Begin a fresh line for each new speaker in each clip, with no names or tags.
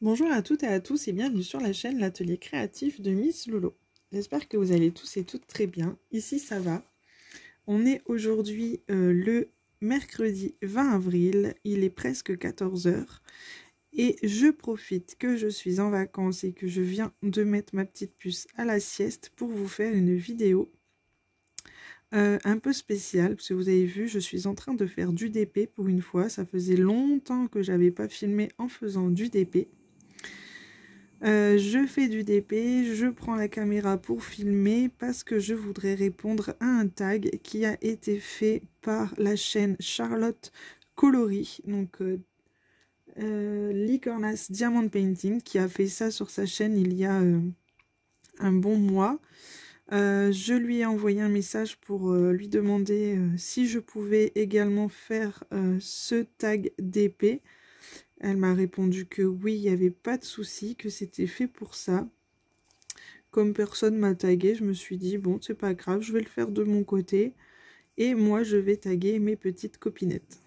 Bonjour à toutes et à tous et bienvenue sur la chaîne L'Atelier Créatif de Miss Lolo. J'espère que vous allez tous et toutes très bien. Ici ça va. On est aujourd'hui le mercredi 20 avril, il est presque 14 h et je profite que je suis en vacances et que je viens de mettre ma petite puce à la sieste pour vous faire une vidéo un peu spéciale, parce que vous avez vu, je suis en train de faire du DP pour une fois. Ça faisait longtemps que j'avais pas filmé en faisant du DP. Je fais du DP, je prends la caméra pour filmer parce que je voudrais répondre à un tag qui a été fait par la chaîne Charlotte Coloris, donc Licornas Diamond Painting, qui a fait ça sur sa chaîne il y a un bon mois. Je lui ai envoyé un message pour lui demander si je pouvais également faire ce tag DP. Elle m'a répondu que oui, il n'y avait pas de souci, que c'était fait pour ça. Comme personne m'a tagué, je me suis dit, bon, c'est pas grave, je vais le faire de mon côté. Et moi, je vais taguer mes petites copinettes.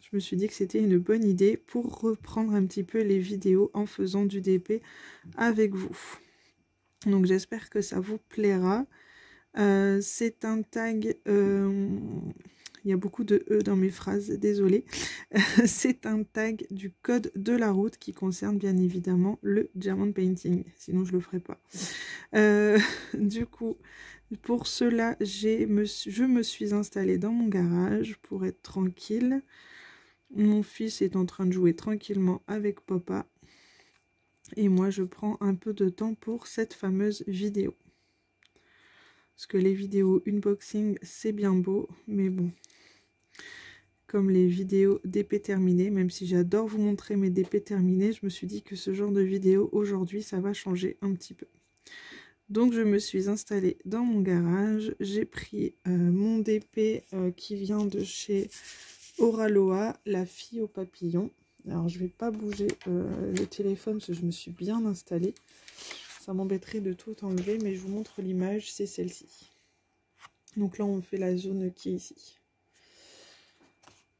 Je me suis dit que c'était une bonne idée pour reprendre un petit peu les vidéos en faisant du DP avec vous. Donc, j'espère que ça vous plaira. C'est un tag... il y a beaucoup de E dans mes phrases, désolée. C'est un tag du code de la route qui concerne bien évidemment le diamond painting. Sinon, je le ferai pas. Du coup, pour cela, je me suis installée dans mon garage pour être tranquille. Mon fils est en train de jouer tranquillement avec papa. Et moi, je prends un peu de temps pour cette fameuse vidéo. Parce que les vidéos unboxing, c'est bien beau, mais bon. Comme les vidéos DP terminées, même si j'adore vous montrer mes DP terminés, je me suis dit que ce genre de vidéo, aujourd'hui, ça va changer un petit peu. Donc je me suis installée dans mon garage, j'ai pris mon DP qui vient de chez Oraloa, la fille au papillon. Alors je vais pas bouger le téléphone parce que je me suis bien installée. Ça m'embêterait de tout enlever, mais je vous montre l'image, c'est celle-ci. Donc là on fait la zone qui est ici.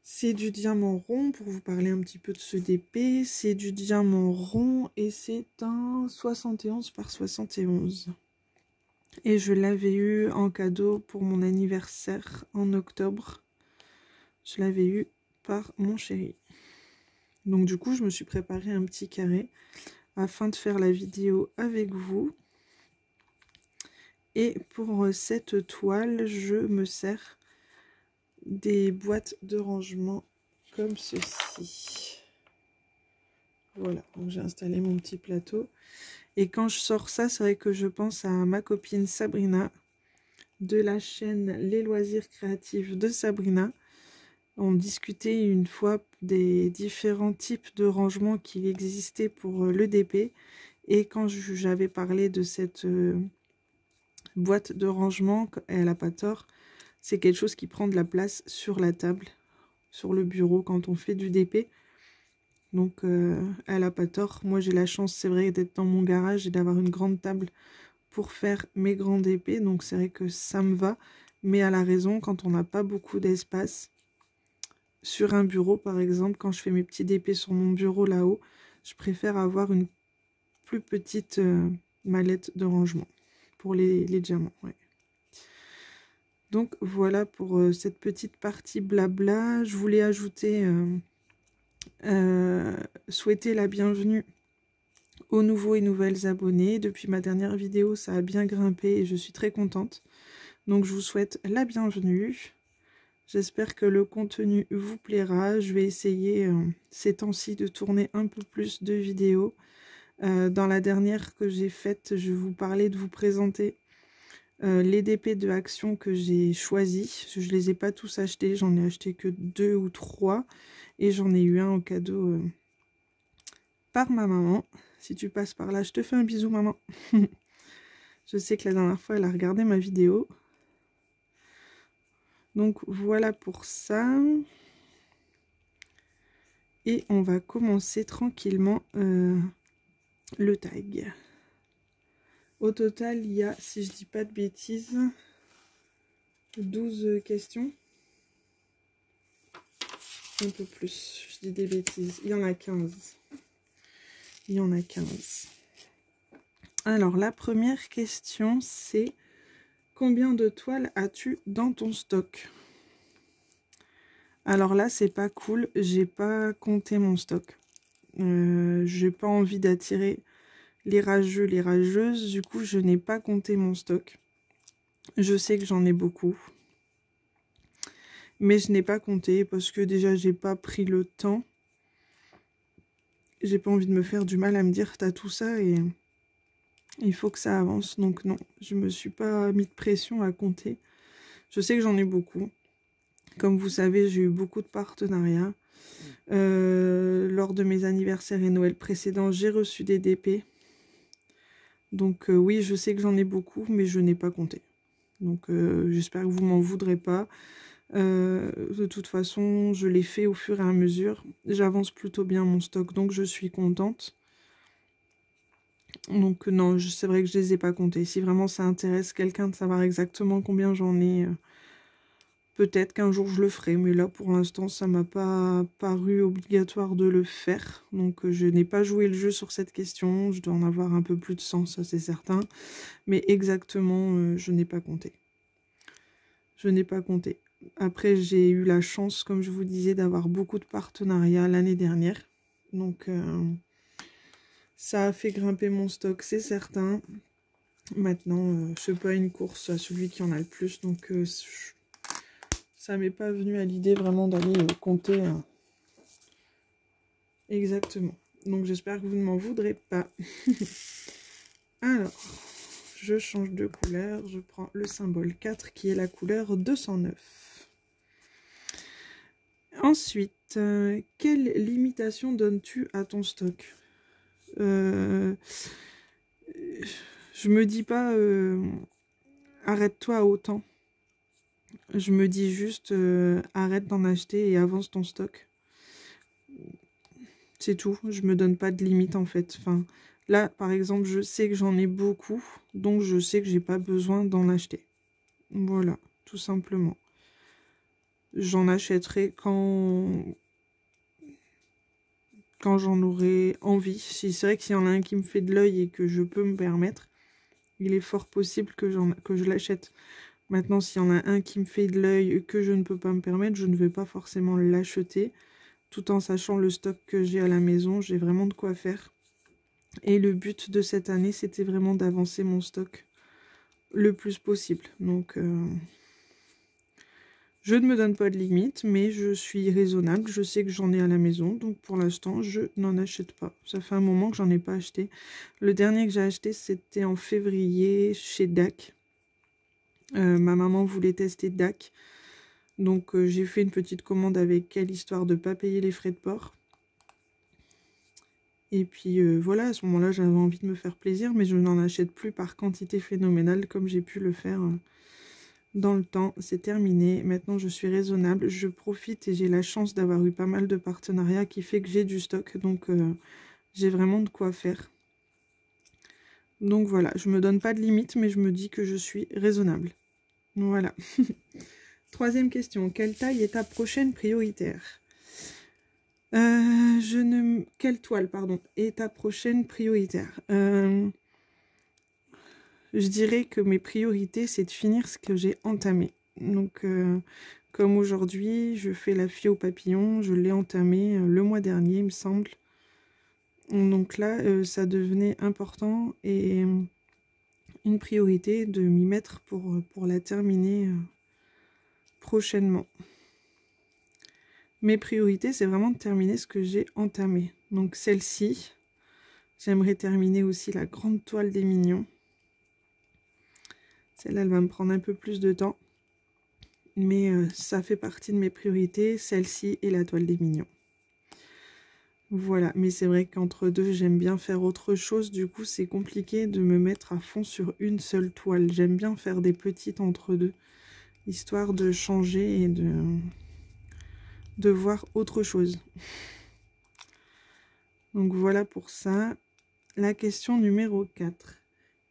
C'est du diamant rond pour vous parler un petit peu de ce DP. C'est du diamant rond et c'est un 71 par 71. Et je l'avais eu en cadeau pour mon anniversaire en octobre. Je l'avais eu par mon chéri. Donc du coup, je me suis préparé un petit carré afin de faire la vidéo avec vous. Et pour cette toile, je me sers des boîtes de rangement comme ceci. Voilà, donc j'ai installé mon petit plateau. Et quand je sors ça, c'est vrai que je pense à ma copine Sabrina de la chaîne Les Loisirs Créatifs de Sabrina. On discutait une fois des différents types de rangements qui existaient pour le DP. Et quand j'avais parlé de cette boîte de rangement, elle n'a pas tort, c'est quelque chose qui prend de la place sur la table, sur le bureau quand on fait du DP. Donc elle n'a pas tort. Moi j'ai la chance, c'est vrai, d'être dans mon garage et d'avoir une grande table pour faire mes grands DP. Donc c'est vrai que ça me va. Mais elle a raison, quand on n'a pas beaucoup d'espace, sur un bureau par exemple, quand je fais mes petits DP sur mon bureau là-haut, je préfère avoir une plus petite mallette de rangement pour les diamants. Ouais. Donc voilà pour cette petite partie blabla. Je voulais ajouter, souhaiter la bienvenue aux nouveaux et nouvelles abonnés. Depuis ma dernière vidéo, ça a bien grimpé et je suis très contente. Donc je vous souhaite la bienvenue. J'espère que le contenu vous plaira. Je vais essayer ces temps-ci de tourner un peu plus de vidéos. Dans la dernière que j'ai faite, je vous parlais de vous présenter les DP de Action que j'ai choisis. Je ne les ai pas tous achetés, j'en ai acheté que 2 ou 3. Et j'en ai eu un en cadeau par ma maman. Si tu passes par là, je te fais un bisou, maman. Je sais que la dernière fois, elle a regardé ma vidéo. Donc voilà pour ça. Et on va commencer tranquillement le tag. Au total, il y a, si je dis pas de bêtises, 12 questions. Un peu plus, je dis des bêtises. Il y en a 15. Il y en a 15. Alors, la première question, c'est combien de toiles as-tu dans ton stock? Alors là, c'est pas cool. J'ai pas compté mon stock. J'ai pas envie d'attirer les rageux, les rageuses. Du coup, je n'ai pas compté mon stock. Je sais que j'en ai beaucoup. Mais je n'ai pas compté parce que déjà, j'ai pas pris le temps. J'ai pas envie de me faire du mal à me dire t'as tout ça et il faut que ça avance. Donc non, je me suis pas mis de pression à compter. Je sais que j'en ai beaucoup. Comme vous savez, j'ai eu beaucoup de partenariats. Lors de mes anniversaires et Noël précédents, j'ai reçu des DP. Donc oui, je sais que j'en ai beaucoup, mais je n'ai pas compté. Donc j'espère que vous m'en voudrez pas. De toute façon, je l'ai fait au fur et à mesure. J'avance plutôt bien mon stock, donc je suis contente. Donc non, c'est vrai que je les ai pas comptés. Si vraiment ça intéresse quelqu'un de savoir exactement combien j'en ai, peut-être qu'un jour je le ferai. Mais là, pour l'instant, ça m'a pas paru obligatoire de le faire. Donc je n'ai pas joué le jeu sur cette question. Je dois en avoir un peu plus de 100, ça c'est certain. Mais exactement, je n'ai pas compté. Je n'ai pas compté. Après, j'ai eu la chance, comme je vous disais, d'avoir beaucoup de partenariats l'année dernière. Donc, ça a fait grimper mon stock, c'est certain. Maintenant, c'est pas une course à celui qui en a le plus. Donc, ça m'est pas venu à l'idée vraiment d'aller compter exactement. Donc, j'espère que vous ne m'en voudrez pas. Alors, je change de couleur. Je prends le symbole 4 qui est la couleur 209. Ensuite, quelle limitation donnes-tu à ton stock? Je me dis pas arrête-toi à autant. Je me dis juste arrête d'en acheter et avance ton stock. C'est tout. Je me donne pas de limite en fait. Enfin, là, par exemple, je sais que j'en ai beaucoup, donc je sais que j'ai pas besoin d'en acheter. Voilà, tout simplement. J'en achèterai quand j'en aurai envie. Si c'est vrai que s'il y en a un qui me fait de l'œil et que je peux me permettre, il est fort possible que je l'achète. Maintenant, s'il y en a un qui me fait de l'œil et que je ne peux pas me permettre, je ne vais pas forcément l'acheter. Tout en sachant le stock que j'ai à la maison, j'ai vraiment de quoi faire. Et le but de cette année, c'était vraiment d'avancer mon stock le plus possible. Donc, je ne me donne pas de limite, mais je suis raisonnable. Je sais que j'en ai à la maison, donc pour l'instant, je n'en achète pas. Ça fait un moment que j'en ai pas acheté. Le dernier que j'ai acheté, c'était en février chez DAC. Ma maman voulait tester DAC. Donc j'ai fait une petite commande avec elle, histoire de ne pas payer les frais de port. Et puis voilà, à ce moment-là, j'avais envie de me faire plaisir, mais je n'en achète plus par quantité phénoménale comme j'ai pu le faire dans le temps. C'est terminé. Maintenant, je suis raisonnable. Je profite et j'ai la chance d'avoir eu pas mal de partenariats qui fait que j'ai du stock. Donc, j'ai vraiment de quoi faire. Donc voilà, je me donne pas de limite, mais je me dis que je suis raisonnable. Voilà. Troisième question. Quelle taille est ta prochaine prioritaire? Quelle toile, pardon, est ta prochaine prioritaire? Je dirais que mes priorités, c'est de finir ce que j'ai entamé. Donc, comme aujourd'hui, je fais la fille au papillon. Je l'ai entamé le mois dernier, il me semble. Donc là, ça devenait important et une priorité de m'y mettre pour la terminer prochainement. Mes priorités, c'est vraiment de terminer ce que j'ai entamé. Donc celle-ci, j'aimerais terminer aussi la grande toile des mignons. Celle-là, elle va me prendre un peu plus de temps. Mais ça fait partie de mes priorités, celle-ci et la toile des mignons. Voilà, mais c'est vrai qu'entre deux, j'aime bien faire autre chose. Du coup, c'est compliqué de me mettre à fond sur une seule toile. J'aime bien faire des petites entre deux, histoire de changer et de voir autre chose. Donc voilà pour ça. La question numéro 4.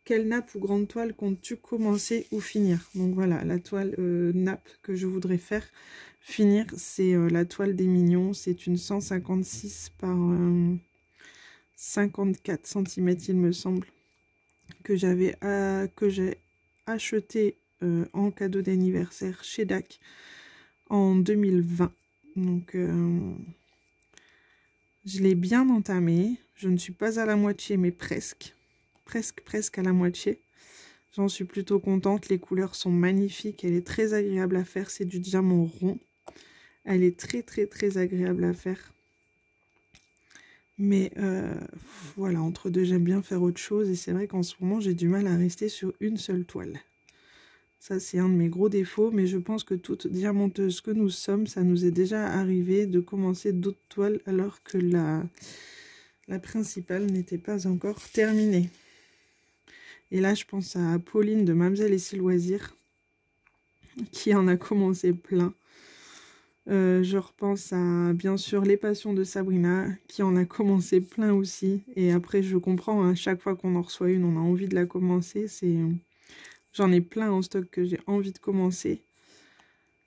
Quelle nappe ou grande toile comptes-tu commencer ou finir? Donc voilà, la toile nappe que je voudrais faire finir, c'est la toile des mignons. C'est une 156 par 54 cm, il me semble, que j'ai acheté en cadeau d'anniversaire chez DAC en 2020. Donc, je l'ai bien entamé. Je ne suis pas à la moitié, mais presque. Presque à la moitié. J'en suis plutôt contente. Les couleurs sont magnifiques. Elle est très agréable à faire. C'est du diamant rond. Elle est très agréable à faire. Mais voilà, entre deux, j'aime bien faire autre chose. Et c'est vrai qu'en ce moment, j'ai du mal à rester sur une seule toile. Ça, c'est un de mes gros défauts. Mais je pense que toute diamanteuse que nous sommes, ça nous est déjà arrivé de commencer d'autres toiles alors que la principale n'était pas encore terminée. Et là, je pense à Pauline de Mamselle et ses loisirs, qui en a commencé plein. Je repense à, bien sûr, Les Passions de Sabrina, qui en a commencé plein aussi. Et après, je comprends, à chaque fois qu'on en reçoit une, on a envie de la commencer. J'en ai plein en stock que j'ai envie de commencer.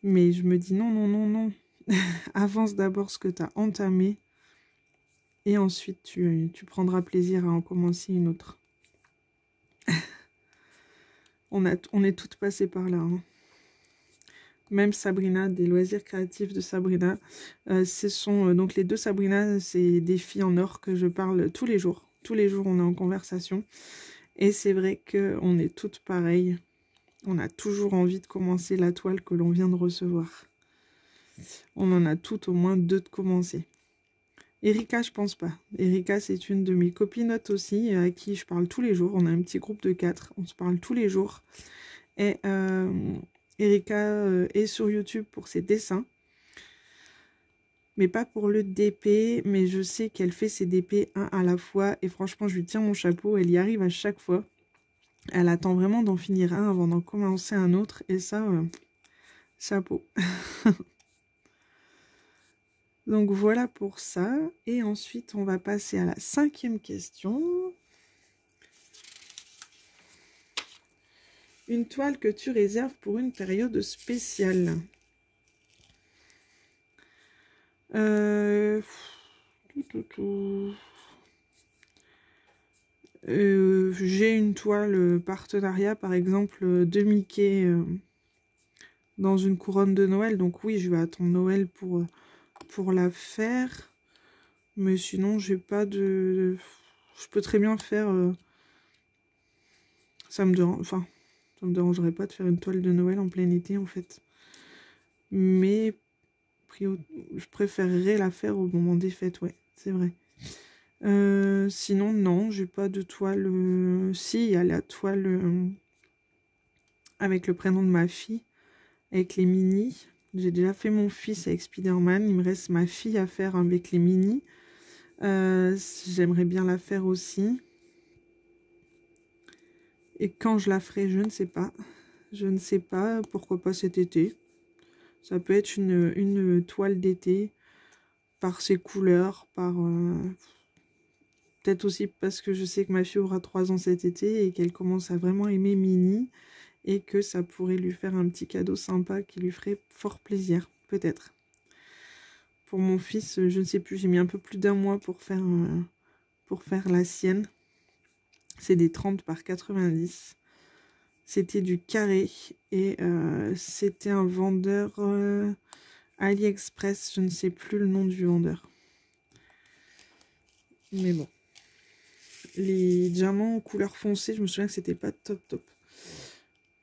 Mais je me dis non. Avance d'abord ce que tu as entamé. Et ensuite, tu prendras plaisir à en commencer une autre. On est toutes passées par là. Hein. Même Sabrina, des loisirs créatifs de Sabrina. Ce sont donc les deux Sabrina, c'est des filles en or que je parle tous les jours. Tous les jours, on est en conversation. Et c'est vrai qu'on est toutes pareilles. On a toujours envie de commencer la toile que l'on vient de recevoir. On en a toutes au moins deux de commencer. Erika, je pense pas. Erika, c'est une de mes copinotes aussi, à qui je parle tous les jours. On a un petit groupe de 4. On se parle tous les jours. Et Erika est sur YouTube pour ses dessins. Mais pas pour le DP. Mais je sais qu'elle fait ses DP un à la fois. Et franchement, je lui tiens mon chapeau. Elle y arrive à chaque fois. Elle attend vraiment d'en finir un avant d'en commencer un autre. Et ça, chapeau. Donc voilà pour ça. Et ensuite, on va passer à la 5e question. Une toile que tu réserves pour une période spéciale. J'ai une toile partenariat, par exemple, de Mickey dans une couronne de Noël. Donc oui, je vais attendre Noël pour la faire. Mais sinon, j'ai pas de... Je peux très bien faire... ça me dérangerait pas de faire une toile de Noël en plein été, en fait. Mais je préférerais la faire au moment des fêtes, ouais, c'est vrai. Sinon, non, j'ai pas de toile... Si, il y a la toile avec le prénom de ma fille, avec les mini. J'ai déjà fait mon fils avec Spider-Man. Il me reste ma fille à faire avec les mini. J'aimerais bien la faire aussi. Et quand je la ferai, je ne sais pas. Je ne sais pas. Pourquoi pas cet été. Ça peut être une toile d'été. Par ses couleurs. Par... peut-être aussi parce que je sais que ma fille aura 3 ans cet été. Et qu'elle commence à vraiment aimer Mini. Et que ça pourrait lui faire un petit cadeau sympa qui lui ferait fort plaisir. Peut-être. Pour mon fils, je ne sais plus. J'ai mis un peu plus d'1 mois pour faire la sienne. C'est des 30 par 90. C'était du carré. Et c'était un vendeur AliExpress. Je ne sais plus le nom du vendeur. Mais bon. Les diamants couleur foncée, je me souviens que c'était pas top.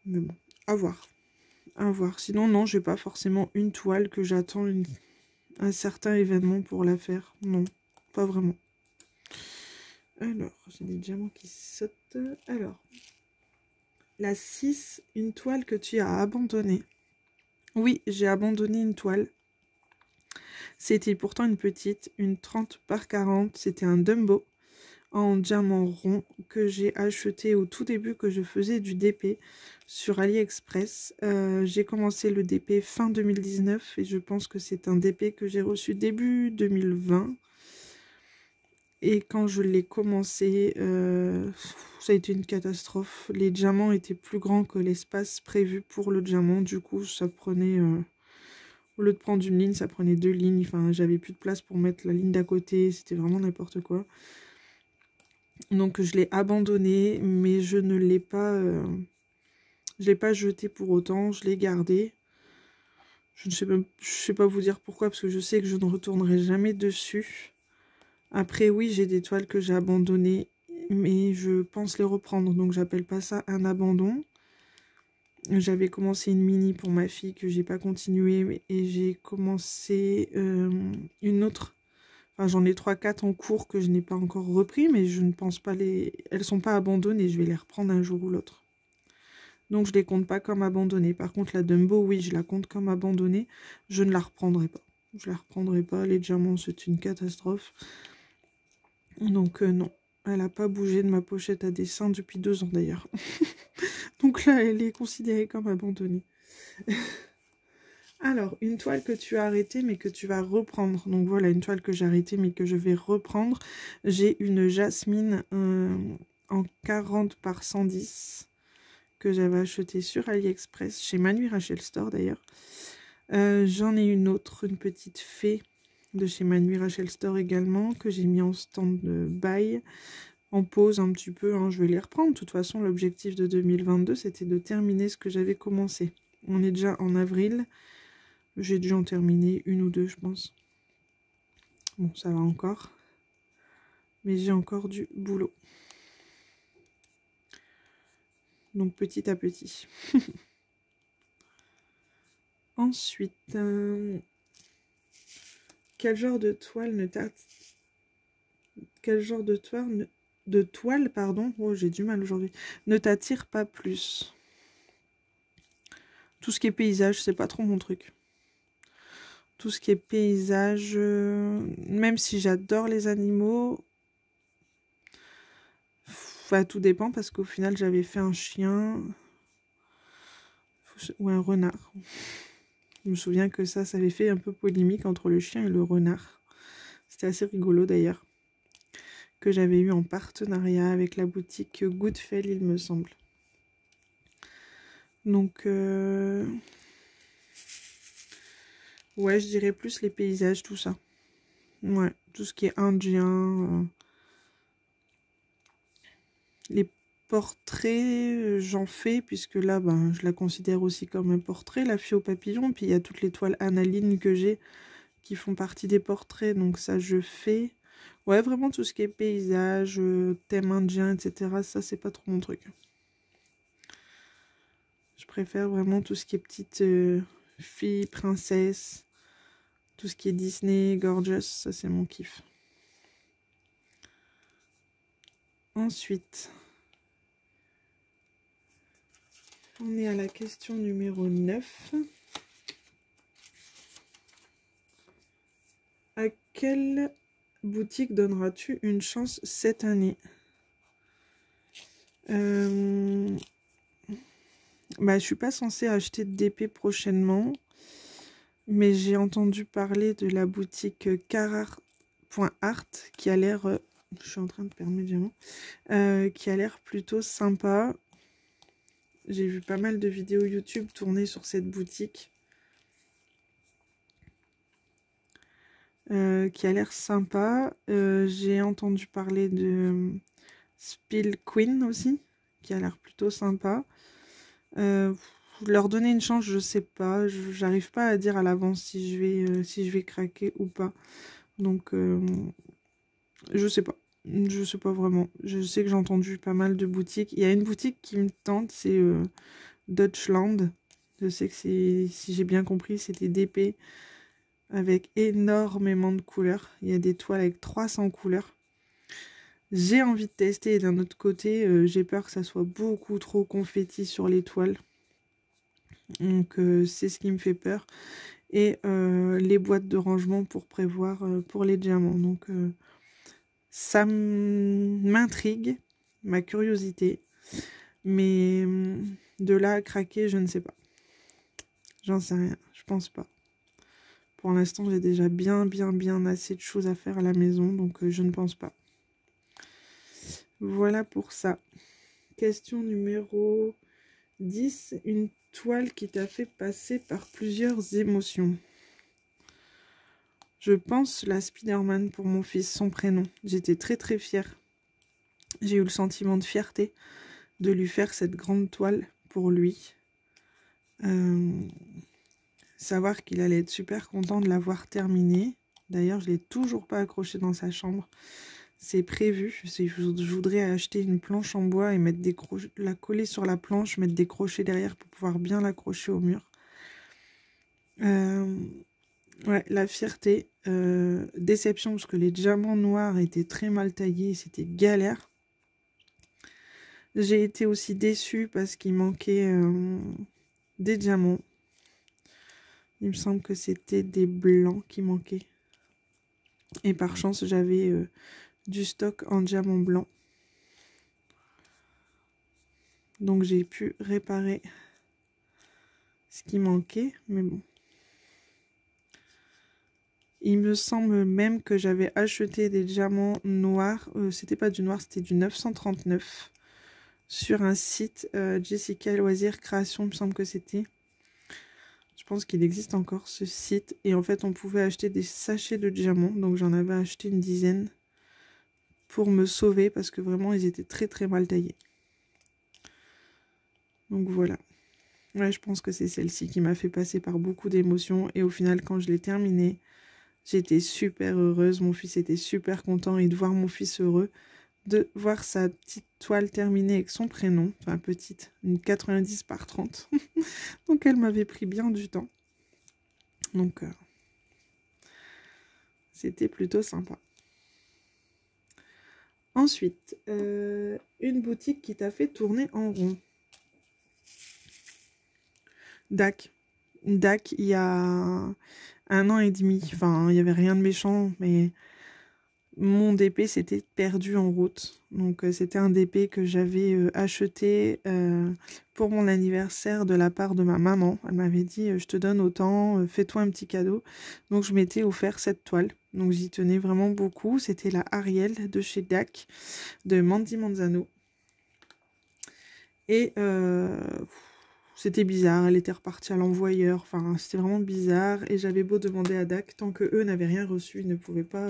Mais bon, à voir. À voir. Sinon, non, j'ai pas forcément une toile que j'attends un certain événement pour la faire. Non, pas vraiment. Alors, j'ai des diamants qui sautent. Alors, la 6, une toile que tu as abandonnée. Oui, j'ai abandonné une toile. C'était pourtant une petite, une 30 par 40. C'était un Dumbo en diamant rond que j'ai acheté au tout début que je faisais du DP sur AliExpress. J'ai commencé le DP fin 2019 et je pense que c'est un DP que j'ai reçu début 2020. Et quand je l'ai commencé, ça a été une catastrophe. Les diamants étaient plus grands que l'espace prévu pour le diamant. Du coup, ça prenait... au lieu de prendre une ligne, ça prenait 2 lignes. Enfin, j'avais plus de place pour mettre la ligne d'à côté. C'était vraiment n'importe quoi. Donc je l'ai abandonné, mais je ne l'ai pas, je l'ai pas jeté pour autant, je l'ai gardé. Je ne sais pas vous dire pourquoi, parce que je sais que je ne retournerai jamais dessus. Après, oui, j'ai des toiles que j'ai abandonnées, mais je pense les reprendre, donc j'appelle pas ça un abandon. J'avais commencé une mini pour ma fille que j'ai pas continué, et j'ai commencé une autre. Enfin, j'en ai 3-4 en cours que je n'ai pas encore repris, mais je ne pense pas les... Elles sont pas abandonnées, je vais les reprendre un jour ou l'autre. Donc je les compte pas comme abandonnées. Par contre, la Dumbo, oui, je la compte comme abandonnée. Je ne la reprendrai pas. Je la reprendrai pas. Les diamants, c'est une catastrophe. Donc non. Elle n'a pas bougé de ma pochette à dessin depuis 2 ans d'ailleurs. Donc là, elle est considérée comme abandonnée. Alors, une toile que tu as arrêtée mais que tu vas reprendre. Donc voilà, une toile que j'ai arrêtée mais que je vais reprendre. J'ai une jasmine en 40 par 110 que j'avais achetée sur AliExpress, chez Manu Rachel Store d'ailleurs. J'en ai une autre, une petite fée de chez Manu Rachel Store également, que j'ai mis en stand-by, en pause un petit peu, hein. Je vais les reprendre. De toute façon, l'objectif de 2022, c'était de terminer ce que j'avais commencé. On est déjà en avril. J'ai dû en terminer 1 ou 2, je pense. Bon, ça va encore. Mais j'ai encore du boulot. Donc, petit à petit. Ensuite, quel genre de toile ne t'a... Quel genre de toile, pardon, oh j'ai du mal aujourd'hui, ne t'attire pas plus? Tout ce qui est paysage, c'est pas trop mon truc. Tout ce qui est paysage, même si j'adore les animaux, enfin, tout dépend parce qu'au final j'avais fait un chien ou un renard. Je me souviens que ça avait fait un peu polémique entre le chien et le renard. C'était assez rigolo d'ailleurs. Que j'avais eu en partenariat avec la boutique Goodfell, il me semble. Donc, ouais, je dirais plus les paysages, tout ça. Ouais, tout ce qui est indien. Les portraits, j'en fais, puisque là, ben, je la considère aussi comme un portrait, la fille au papillon. Puis il y a toutes les toiles Analine que j'ai qui font partie des portraits, donc ça, je fais. Ouais, vraiment tout ce qui est paysage, thème indien, etc. Ça, c'est pas trop mon truc. Je préfère vraiment tout ce qui est petite fille, princesse, tout ce qui est Disney, gorgeous, ça c'est mon kiff. Ensuite, on est à la question numéro 9. À quelle boutique donneras-tu une chance cette année? Bah, je suis pas censée acheter de DP prochainement, mais j'ai entendu parler de la boutique Carrart.art qui a l'air, je suis en train de perdre mes diamants, qui a l'air plutôt sympa. J'ai vu pas mal de vidéos YouTube tournées sur cette boutique, qui a l'air sympa. J'ai entendu parler de Spill Queen aussi, qui a l'air plutôt sympa. Leur donner une chance, je sais pas. J'arrive pas à dire à l'avance si je vais craquer ou pas. Donc, je sais pas. Je sais pas vraiment. Je sais que j'ai entendu pas mal de boutiques. Il y a une boutique qui me tente, c'est Deutschland. Je sais que c'est, si j'ai bien compris, c'était DP avec énormément de couleurs. Il y a des toiles avec 300 couleurs. J'ai envie de tester et d'un autre côté, j'ai peur que ça soit beaucoup trop confetti sur les toiles. Donc c'est ce qui me fait peur. Et les boîtes de rangement pour prévoir pour les diamants. Donc ça m'intrigue, ma curiosité. Mais de là à craquer, je ne sais pas. J'en sais rien, je pense pas. Pour l'instant, j'ai déjà bien assez de choses à faire à la maison, donc je ne pense pas. Voilà pour ça. Question numéro 10. Une toile qui t'a fait passer par plusieurs émotions. Je pense la Spider-Man pour mon fils, son prénom. J'étais très fière J'ai eu le sentiment de fierté de lui faire cette grande toile pour lui. Savoir qu'il allait être super content de l'avoir terminée. D'ailleurs, je ne l'ai toujours pas accroché dans sa chambre. C'est prévu. Je voudrais acheter une planche en bois et mettre des crochets, la coller sur la planche, mettre des crochets derrière pour pouvoir bien l'accrocher au mur. Ouais, la fierté. Déception parce que les diamants noirs étaient très mal taillés. C'était galère. J'ai été aussi déçue parce qu'il manquait des diamants. Il me semble que c'était des blancs qui manquaient. Et par chance, j'avais du stock en diamant blanc. Donc j'ai pu réparer ce qui manquait. Mais bon. Il me semble même que j'avais acheté des diamants noirs. C'était pas du noir, c'était du 939. Sur un site Jessica Loisirs Création, il me semble que c'était. Je pense qu'il existe encore ce site. Et en fait, on pouvait acheter des sachets de diamants. Donc j'en avais acheté une dizaine pour me sauver parce que vraiment, ils étaient très très mal taillés. Donc voilà. Ouais, je pense que c'est celle-ci qui m'a fait passer par beaucoup d'émotions. Et au final, quand je l'ai terminée, j'étais super heureuse. Mon fils était super content. Et de voir mon fils heureux, de voir sa petite toile terminée avec son prénom. Enfin, petite, une 90 par 30. Donc elle m'avait pris bien du temps. Donc c'était plutôt sympa. Ensuite, une boutique qui t'a fait tourner en rond. DAC. DAC, il y a 1 an et demi. Enfin, il n'y avait rien de méchant, mais mon DP s'était perdu en route. Donc, c'était un DP que j'avais acheté pour mon anniversaire de la part de ma maman. Elle m'avait dit, je te donne autant, fais-toi un petit cadeau. Donc, je m'étais offert cette toile. Donc, j'y tenais vraiment beaucoup. C'était la Ariel de chez DAC, de Mandy Manzano. Et c'était bizarre, elle était repartie à l'envoyeur, enfin c'était vraiment bizarre. Et j'avais beau demander à DAC, tant que eux n'avaient rien reçu, ils ne pouvaient pas,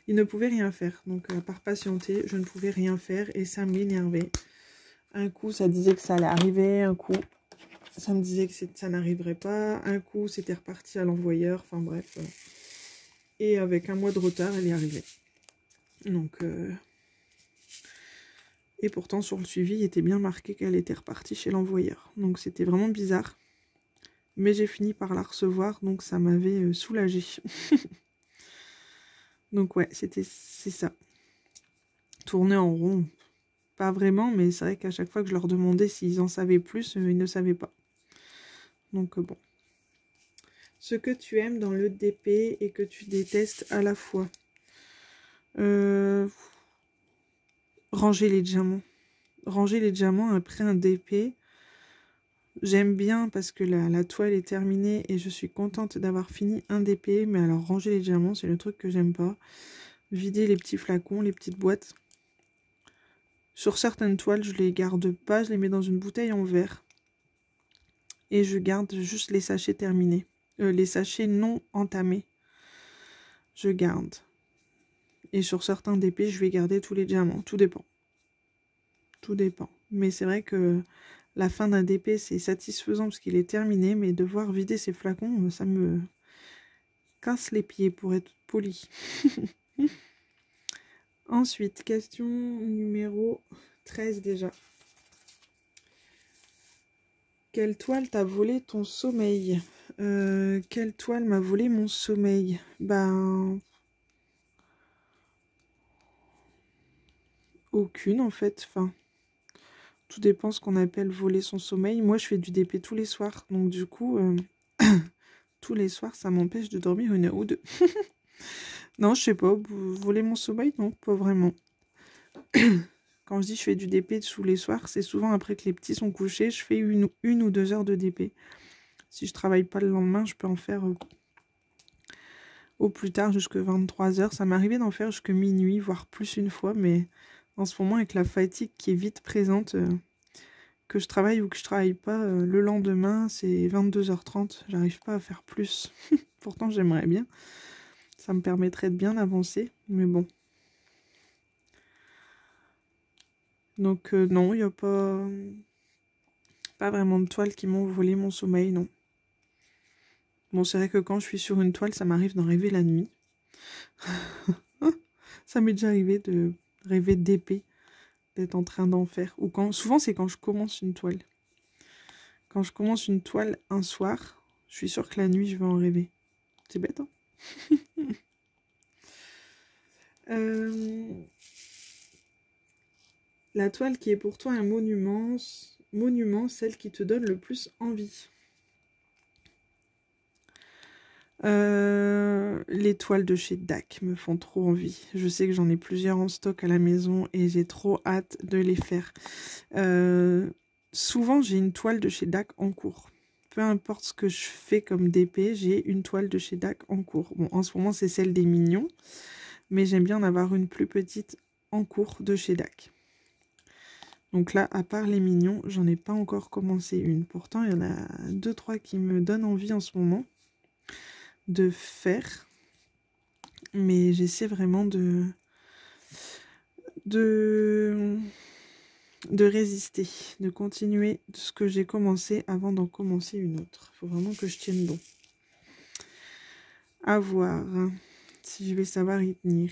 ils ne pouvaient rien faire. Donc à part patienter, je ne pouvais rien faire et ça m'énervait. Un coup ça disait que ça allait arriver, un coup ça me disait que ça n'arriverait pas, un coup c'était reparti à l'envoyeur, enfin bref. Et avec 1 mois de retard, elle y arrivait. Donc... Et pourtant, sur le suivi, il était bien marqué qu'elle était repartie chez l'envoyeur. Donc, c'était vraiment bizarre. Mais j'ai fini par la recevoir, donc ça m'avait soulagée. Donc, ouais, c'est ça. Tourner en rond. Pas vraiment, mais c'est vrai qu'à chaque fois que je leur demandais s'ils en savaient plus, ils ne savaient pas. Donc, bon. Ce que tu aimes dans le DP et que tu détestes à la fois. Ranger les diamants. Ranger les diamants après un DP. J'aime bien parce que la toile est terminée et je suis contente d'avoir fini un DP. Mais alors ranger les diamants, c'est le truc que j'aime pas. Vider les petits flacons, les petites boîtes. Sur certaines toiles, je les garde pas. Je les mets dans une bouteille en verre. Et je garde juste les sachets terminés. Les sachets non entamés. Je garde. Et sur certains DP, je vais garder tous les diamants. Tout dépend. Tout dépend. Mais c'est vrai que... La fin d'un DP, c'est satisfaisant parce qu'il est terminé, mais devoir vider ces flacons, ça me casse les pieds pour être poli. Ensuite, question numéro 13 déjà. Quelle toile t'a volé ton sommeil? Quelle toile m'a volé mon sommeil? Ben... Aucune en fait, enfin... Tout dépend ce qu'on appelle voler son sommeil. Moi, je fais du DP tous les soirs. Donc, du coup, tous les soirs, ça m'empêche de dormir 1 heure ou 2. Non, je sais pas. Voler mon sommeil? Non, pas vraiment. Quand je dis je fais du DP tous les soirs, c'est souvent après que les petits sont couchés. Je fais une ou 2 heures de DP. Si je travaille pas le lendemain, je peux en faire au plus tard jusqu'à 23 h. Ça m'est arrivé d'en faire jusqu'à minuit, voire plus une fois. Mais en ce moment, avec la fatigue qui est vite présente, que je travaille ou que je travaille pas, le lendemain, c'est 22 h 30. J'arrive pas à faire plus. Pourtant, j'aimerais bien. Ça me permettrait de bien avancer. Mais bon. Donc non, il n'y a pas vraiment de toiles qui m'ont volé mon sommeil, non. Bon, c'est vrai que quand je suis sur une toile, ça m'arrive d'en rêver la nuit. Ça m'est déjà arrivé de rêver d'épée, d'être en train d'en faire. Ou souvent, c'est quand je commence une toile. Quand je commence une toile un soir, je suis sûre que la nuit, je vais en rêver. C'est bête, hein? La toile qui est pour toi un monument, celle qui te donne le plus envie. Les toiles de chez DAC me font trop envie. Je sais que j'en ai plusieurs en stock à la maison et j'ai trop hâte de les faire. Souvent, j'ai une toile de chez DAC en cours. Peu importe ce que je fais comme DP, j'ai une toile de chez DAC en cours. Bon, en ce moment, c'est celle des mignons, mais j'aime bien en avoir une plus petite en cours de chez DAC. Donc là, à part les mignons, j'en ai pas encore commencé une. Pourtant, il y en a 2-3 qui me donnent envie en ce moment de faire. Mais j'essaie vraiment de résister, de continuer ce que j'ai commencé avant d'en commencer une autre. Il faut vraiment que je tienne bon. À voir si je vais savoir y tenir.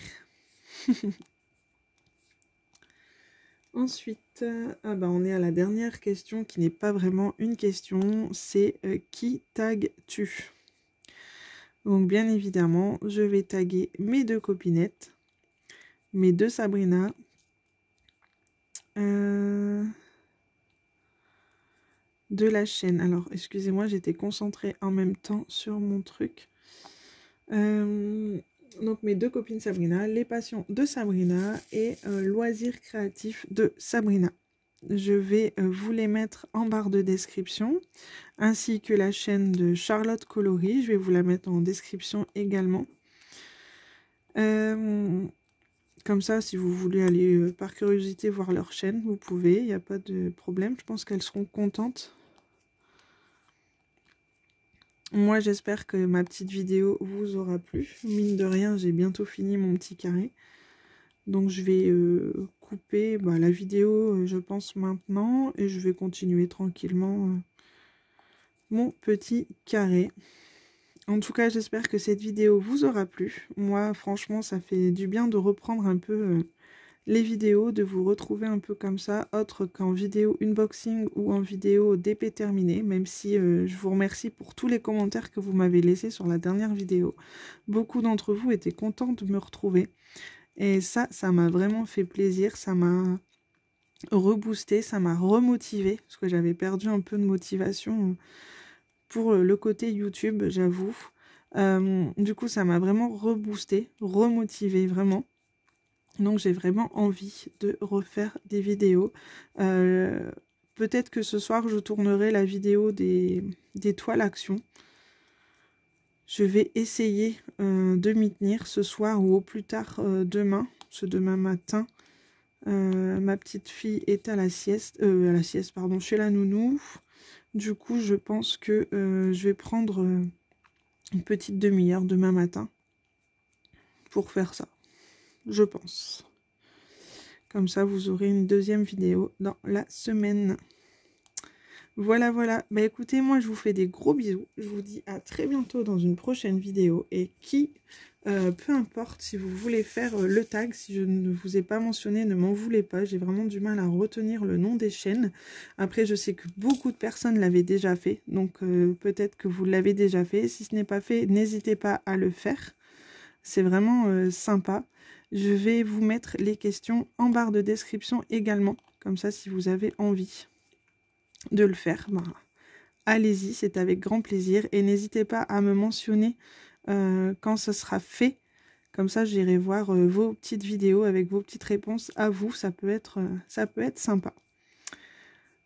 Ensuite, on est à la dernière question qui n'est pas vraiment une question, c'est qui tagues-tu? Donc bien évidemment, je vais taguer mes 2 copinettes, mes 2 Sabrina, de la chaîne. Alors, excusez-moi, j'étais concentrée en même temps sur mon truc. Donc mes 2 copines Sabrina, les passions de Sabrina et loisirs créatifs de Sabrina. Je vais vous les mettre en barre de description, ainsi que la chaîne de Charlotte Coloris. Je vais vous la mettre en description également. Comme ça, si vous voulez aller par curiosité voir leur chaîne, vous pouvez, il n'y a pas de problème. Je pense qu'elles seront contentes. Moi, j'espère que ma petite vidéo vous aura plu. Mine de rien, j'ai bientôt fini mon petit carré. Donc, je vais couper la vidéo, je pense, maintenant. Et je vais continuer tranquillement mon petit carré. En tout cas, j'espère que cette vidéo vous aura plu. Moi, franchement, ça fait du bien de reprendre un peu les vidéos, de vous retrouver un peu comme ça, autre qu'en vidéo unboxing ou en vidéo DP terminée, même si je vous remercie pour tous les commentaires que vous m'avez laissés sur la dernière vidéo. Beaucoup d'entre vous étaient contents de me retrouver. Et ça m'a vraiment fait plaisir, ça m'a reboosté, ça m'a remotivé, parce que j'avais perdu un peu de motivation pour le côté YouTube, j'avoue. Du coup, ça m'a vraiment reboosté, remotivé, vraiment. Donc j'ai vraiment envie de refaire des vidéos. Peut-être que ce soir je tournerai la vidéo des toiles action. Je vais essayer de m'y tenir ce soir ou au plus tard demain. Ce demain matin, ma petite fille est à la sieste, chez la nounou. Du coup je pense que je vais prendre une petite demi-heure demain matin pour faire ça. Je pense. Comme ça, vous aurez une deuxième vidéo dans la semaine. Voilà, voilà. Bah écoutez, moi, je vous fais des gros bisous. Je vous dis à très bientôt dans une prochaine vidéo. Et peu importe si vous voulez faire le tag, si je ne vous ai pas mentionné, ne m'en voulez pas. J'ai vraiment du mal à retenir le nom des chaînes. Après, je sais que beaucoup de personnes l'avaient déjà fait. Donc, peut-être que vous l'avez déjà fait. Si ce n'est pas fait, n'hésitez pas à le faire. C'est vraiment sympa. Je vais vous mettre les questions en barre de description également. Comme ça, si vous avez envie de le faire, allez-y, c'est avec grand plaisir. Et n'hésitez pas à me mentionner quand ce sera fait. Comme ça, j'irai voir vos petites vidéos avec vos petites réponses à vous. Ça peut être sympa.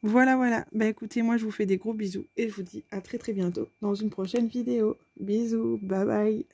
Voilà, voilà. Bah écoutez, moi, je vous fais des gros bisous. Et je vous dis à très très bientôt dans une prochaine vidéo. Bisous, bye bye.